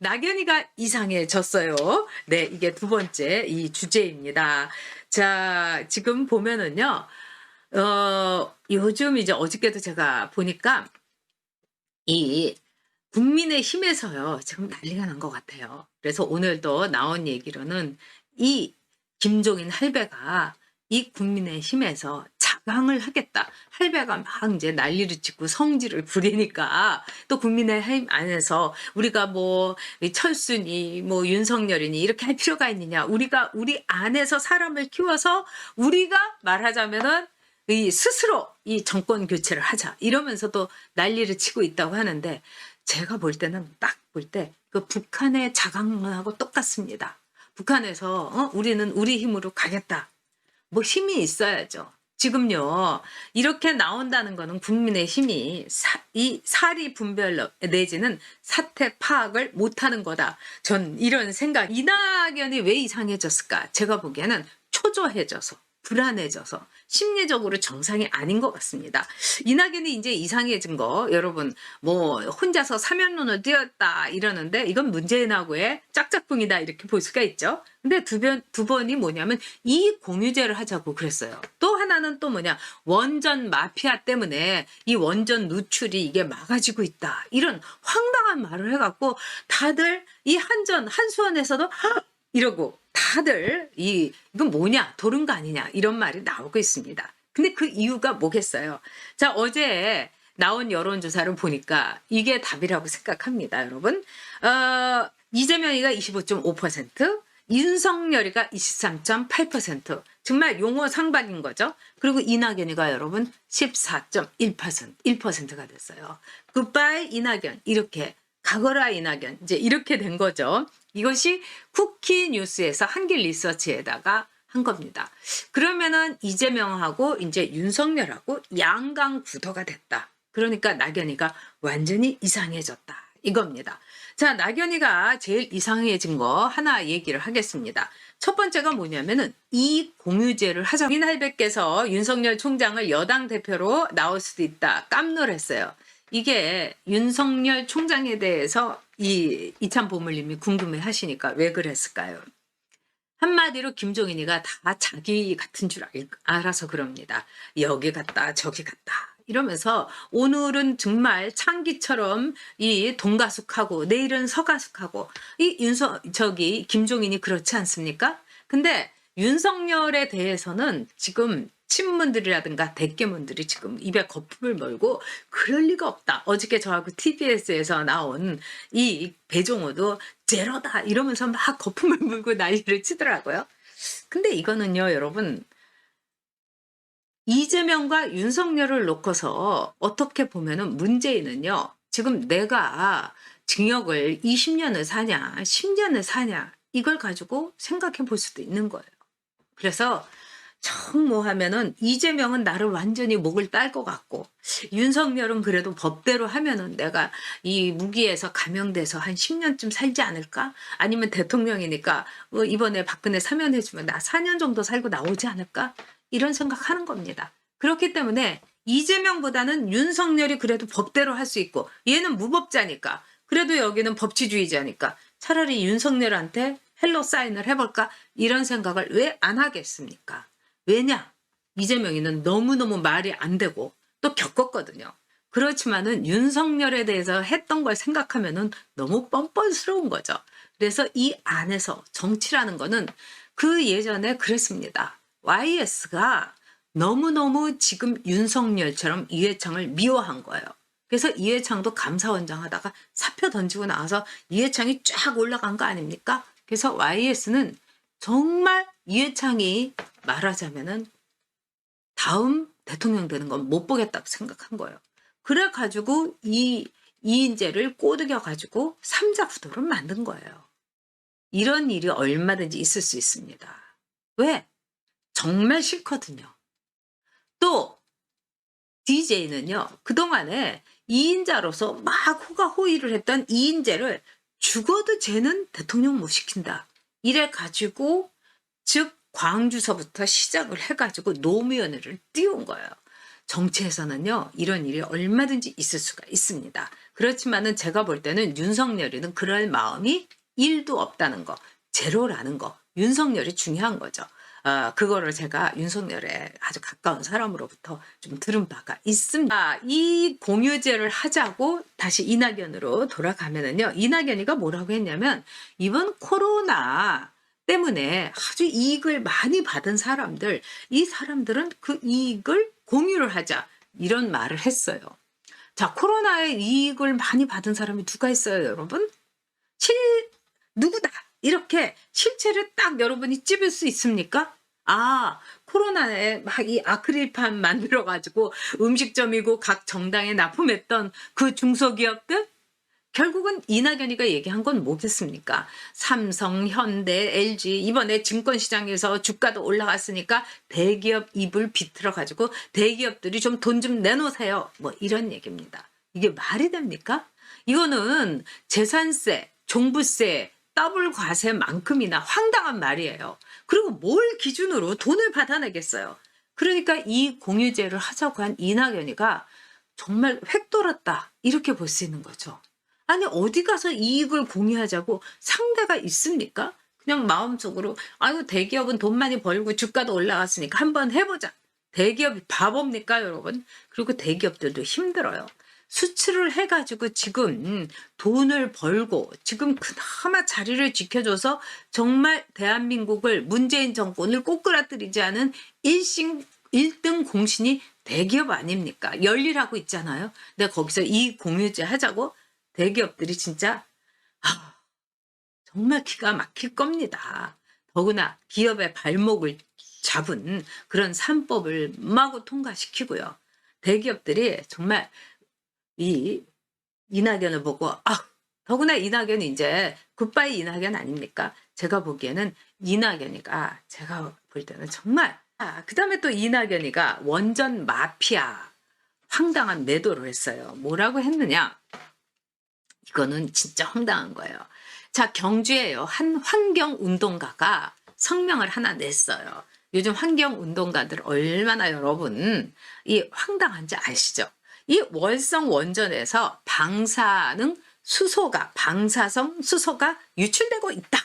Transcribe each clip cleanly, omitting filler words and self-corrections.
낙연이가 이상해졌어요. 네, 이게 두 번째 이 주제입니다. 자, 지금 보면은요, 요즘 이제 어저께도 제가 보니까 이 국민의힘에서요, 지금 난리가 난 것 같아요. 그래서 오늘도 나온 얘기로는 이 김종인 할배가 이 국민의힘에서 자강을 하겠다. 할배가 막 이제 난리를 치고 성질을 부리니까 또 국민의힘 안에서 우리가 뭐 철수니 뭐 윤석열이니 이렇게 할 필요가 있느냐. 우리가 우리 안에서 사람을 키워서 우리가 말하자면은 이 스스로 이 정권 교체를 하자 이러면서도 난리를 치고 있다고 하는데 제가 볼 때는 딱 볼 때 그 북한의 자강론하고 똑같습니다. 북한에서 우리는 우리 힘으로 가겠다. 뭐 힘이 있어야죠. 지금요 이렇게 나온다는 거는 국민의 힘이 이 사리 분별 내지는 사태 파악을 못하는 거다. 전 이런 생각. 이낙연이 왜 이상해졌을까? 제가 보기에는 초조해져서 불안해져서 심리적으로 정상이 아닌 것 같습니다. 이낙연이 이제 이상해진 거 여러분 뭐 혼자서 사면론을 띄웠다 이러는데 이건 문재인하고의 짝짝꿍이다 이렇게 볼 수가 있죠. 근데 두 번이 뭐냐면 이익 공유제를 하자고 그랬어요. 또 하나는 또 뭐냐 원전 마피아 때문에 이 원전 누출이 이게 막아지고 있다. 이런 황당한 말을 해갖고 다들 이 한수원에서도 이러고 다들 이건 뭐냐 도른 거 아니냐 이런 말이 나오고 있습니다. 근데 그 이유가 뭐겠어요? 자, 어제 나온 여론조사를 보니까 이게 답이라고 생각합니다, 여러분. 이재명이가 25.5%, 윤석열이가 23.8%. 정말 용어 상박인 거죠. 그리고 이낙연이가 여러분 14.1%가 됐어요. 굿바이 이낙연 이렇게 가거라 이낙연 이제 이렇게 된 거죠. 이것이 쿠키 뉴스에서 한길 리서치에다가 한 겁니다. 그러면은 이재명하고 이제 윤석열하고 양강 구도가 됐다. 그러니까 낙연이가 완전히 이상해졌다. 이겁니다. 자, 낙연이가 제일 이상해진 거 하나 얘기를 하겠습니다. 첫 번째가 뭐냐면은 이익 공유제를 하자. 민할배께서 윤석열 총장을 여당 대표로 나올 수도 있다. 깜놀했어요. 이게 윤석열 총장에 대해서 이참 보물님이 궁금해 하시니까 왜 그랬을까요? 한마디로 김종인이가 다 자기 같은 줄 알아서 그럽니다. 여기 갔다 저기 갔다 이러면서 오늘은 정말 창기처럼 이 동가숙하고 내일은 서가숙하고 저기 김종인이 그렇지 않습니까? 근데 윤석열에 대해서는 지금 친문들이라든가 대깨문들이 지금 입에 거품을 몰고 그럴 리가 없다. 어저께 저하고 TBS에서 나온 이 배종호도 제로다 이러면서 막 거품을 물고 난리를 치더라고요. 근데 이거는요 여러분 이재명과 윤석열을 놓고서 어떻게 보면은 문재인은요 지금 내가 징역을 20년을 사냐 10년을 사냐 이걸 가지고 생각해 볼 수도 있는 거예요. 그래서 하면은 이재명은 나를 완전히 목을 딸 것 같고 윤석열은 그래도 법대로 하면은 내가 이 무기에서 감형돼서 한 10년쯤 살지 않을까? 아니면 대통령이니까 이번에 박근혜 사면해주면 나 4년 정도 살고 나오지 않을까? 이런 생각하는 겁니다. 그렇기 때문에 이재명보다는 윤석열이 그래도 법대로 할 수 있고 얘는 무법자니까 그래도 여기는 법치주의자니까 차라리 윤석열한테 헬로 사인을 해볼까? 이런 생각을 왜 안 하겠습니까? 왜냐? 이재명이는 너무너무 말이 안 되고 또 겪었거든요. 그렇지만은 윤석열에 대해서 했던 걸 생각하면은 너무 뻔뻔스러운 거죠. 그래서 이 안에서 정치라는 거는 그 예전에 그랬습니다. YS가 너무너무 지금 윤석열처럼 이회창을 미워한 거예요. 그래서 이회창도 감사원장 하다가 사표 던지고 나와서 이회창이 쫙 올라간 거 아닙니까? 그래서 YS는 정말 이회창이 말하자면은 다음 대통령 되는 건 못 보겠다고 생각한 거예요. 그래가지고 이인재를 꼬드겨가지고 삼자 구도를 만든 거예요. 이런 일이 얼마든지 있을 수 있습니다. 왜? 정말 싫거든요. 또 DJ는요 그동안에 이인자로서 막 호가호의를 했던 이인재를 죽어도 쟤는 대통령 못 시킨다. 이래 가지고 즉 광주서부터 시작을 해가지고 노무현을 띄운 거예요. 정치에서는요 이런 일이 얼마든지 있을 수가 있습니다. 그렇지만은 제가 볼 때는 윤석열이는 그럴 마음이 1도 없다는 거, 제로라는 거. 윤석열이 중요한 거죠. 그거를 제가 윤석열에 아주 가까운 사람으로부터 좀 들은 바가 있습니다. 이 공유제를 하자고 다시 이낙연으로 돌아가면은요. 이낙연이가 뭐라고 했냐면 이번 코로나 때문에 아주 이익을 많이 받은 사람들, 이 사람들은 그 이익을 공유를 하자. 이런 말을 했어요. 자, 코로나에 이익을 많이 받은 사람이 누가 있어요, 여러분? 누구다. 이렇게 실체를 딱 여러분이 찝을 수 있습니까? 코로나에 막 이 아크릴판 만들어가지고 음식점이고 각 정당에 납품했던 그 중소기업들? 결국은 이낙연이가 얘기한 건 뭐겠습니까? 삼성, 현대, LG 이번에 증권시장에서 주가도 올라갔으니까 대기업 입을 비틀어가지고 대기업들이 좀 돈 좀 내놓으세요. 뭐 이런 얘기입니다. 이게 말이 됩니까? 이거는 재산세, 종부세, 더블 과세만큼이나 황당한 말이에요. 그리고 뭘 기준으로 돈을 받아내겠어요. 그러니까 이 공유제를 하자고 한 이낙연이가 정말 획 돌았다. 이렇게 볼 수 있는 거죠. 아니 어디 가서 이익을 공유하자고 상대가 있습니까? 그냥 마음속으로 아유 대기업은 돈 많이 벌고 주가도 올라갔으니까 한번 해보자. 대기업이 바보입니까 여러분? 그리고 대기업들도 힘들어요. 수출을 해가지고 지금 돈을 벌고 지금 그나마 자리를 지켜줘서 정말 대한민국을 문재인 정권을 꼬꾸라뜨리지 않은 1등 공신이 대기업 아닙니까? 열일하고 있잖아요. 근데 거기서 이 공유제 하자고 대기업들이 진짜 정말 기가 막힐 겁니다. 더구나 기업의 발목을 잡은 그런 3법을 마구 통과시키고요. 대기업들이 정말 이 이낙연을 보고 더구나 이낙연이 이제 굿바이 이낙연 아닙니까? 제가 보기에는 이낙연이가 제가 볼 때는 정말 그 다음에 또 이낙연이가 원전 마피아 황당한 매도를 했어요. 뭐라고 했느냐? 이거는 진짜 황당한 거예요. 자, 경주에요. 한 환경운동가가 성명을 하나 냈어요. 요즘 환경운동가들 얼마나 여러분 이 황당한지 아시죠? 이 월성 원전에서 방사능 수소가 방사성 수소가 유출되고 있다.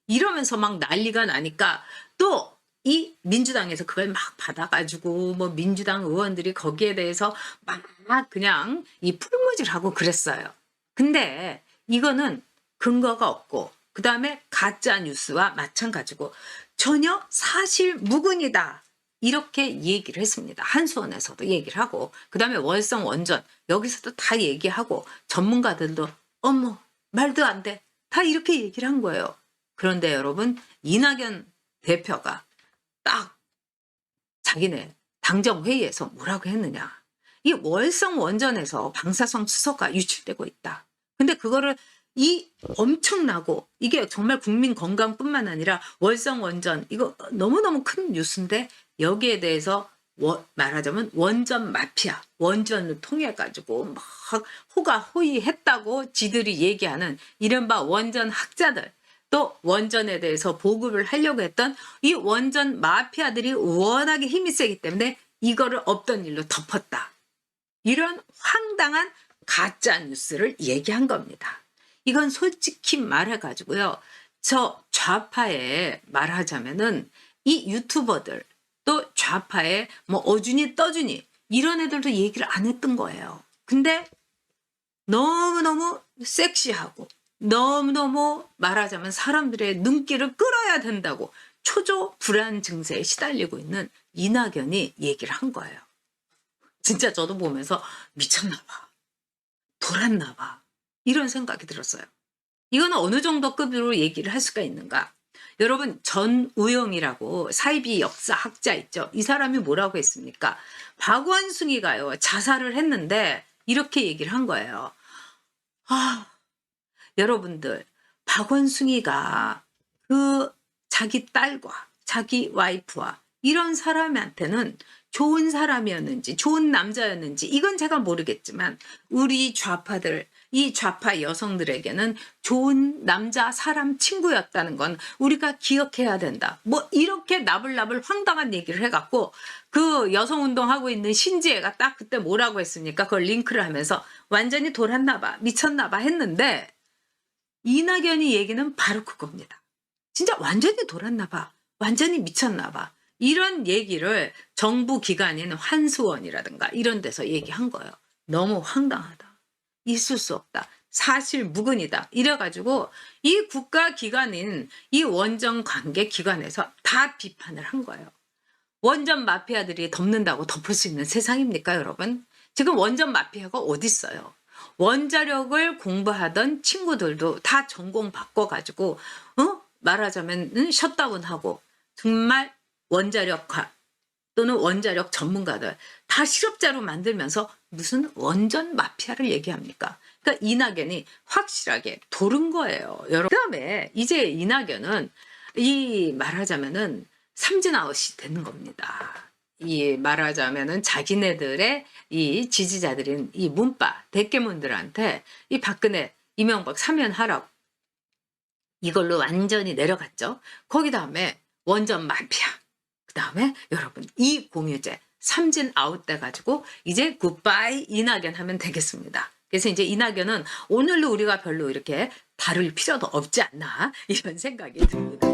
이러면서 막 난리가 나니까 또 이 민주당에서 그걸 막 받아가지고 뭐 민주당 의원들이 거기에 대해서 막 그냥 이 풀무질하고 그랬어요. 근데 이거는 근거가 없고 그 다음에 가짜 뉴스와 마찬가지고 전혀 사실 무근이다. 이렇게 얘기를 했습니다. 한수원에서도 얘기를 하고 그 다음에 월성 원전 여기서도 다 얘기하고 전문가들도 어머 말도 안 돼. 다 이렇게 얘기를 한 거예요. 그런데 여러분 이낙연 대표가 딱 자기네 당정회의에서 뭐라고 했느냐. 이 월성 원전에서 방사성 수소가 유출되고 있다. 근데 그거를 이 엄청나고 이게 정말 국민 건강뿐만 아니라 월성 원전 이거 너무너무 큰 뉴스인데 여기에 대해서 말하자면 원전 마피아 원전을 통해 가지고 막 호가호위했다고 지들이 얘기하는 이른바 원전 학자들 또 원전에 대해서 보급을 하려고 했던 이 원전 마피아들이 워낙에 힘이 세기 때문에 이거를 없던 일로 덮었다. 이런 황당한 가짜 뉴스를 얘기한 겁니다. 이건 솔직히 말해가지고요. 저 좌파에 말하자면은 이 유튜버들 또 좌파에 뭐 어준이 떠준이 이런 애들도 얘기를 안 했던 거예요. 근데 너무너무 섹시하고 너무너무 말하자면 사람들의 눈길을 끌어야 된다고 초조 불안 증세에 시달리고 있는 이낙연이 얘기를 한 거예요. 진짜 저도 보면서 미쳤나 봐. 돌았나 봐. 이런 생각이 들었어요. 이거는 어느 정도 급으로 얘기를 할 수가 있는가? 여러분 전우영이라고 사이비 역사학자 있죠. 이 사람이 뭐라고 했습니까? 박원순이가요. 자살을 했는데 이렇게 얘기를 한 거예요. 여러분들 박원순이가 그 자기 딸과 자기 와이프와 이런 사람한테는 좋은 사람이었는지 좋은 남자였는지 이건 제가 모르겠지만 우리 좌파들 이 좌파 여성들에게는 좋은 남자 사람 친구였다는 건 우리가 기억해야 된다. 뭐 이렇게 나불나불 황당한 얘기를 해갖고 그 여성운동하고 있는 신지혜가 딱 그때 뭐라고 했습니까? 그걸 링크를 하면서 완전히 돌았나봐, 미쳤나봐 했는데 이낙연이 얘기는 바로 그겁니다. 진짜 완전히 돌았나봐, 완전히 미쳤나봐. 이런 얘기를 정부 기관인 환수원이라든가 이런 데서 얘기한 거예요. 너무 황당하다. 있을 수 없다. 사실 무근이다. 이래가지고 이 국가기관인 이 원전관계기관에서 다 비판을 한 거예요. 원전 마피아들이 덮는다고 덮을 수 있는 세상입니까, 여러분? 지금 원전 마피아가 어디 있어요? 원자력을 공부하던 친구들도 다 전공 바꿔가지고 말하자면 셧다운하고 정말 원자력과 또는 원자력 전문가들 다 실업자로 만들면서 무슨 원전 마피아를 얘기합니까? 그러니까 이낙연이 확실하게 도른 거예요. 여러분. 그다음에 이제 이낙연은 이 말하자면은 삼진아웃이 되는 겁니다. 이 말하자면은 자기네들의 이 지지자들인 이 문파 대깨문들한테 이 박근혜 이명박 사면하라고 이걸로 완전히 내려갔죠. 거기 다음에 원전 마피아. 그 다음에 여러분 이 공유제 삼진 아웃 돼가지고 이제 굿바이 이낙연 하면 되겠습니다. 그래서 이제 이낙연은 오늘로 우리가 별로 이렇게 다룰 필요도 없지 않나 이런 생각이 듭니다.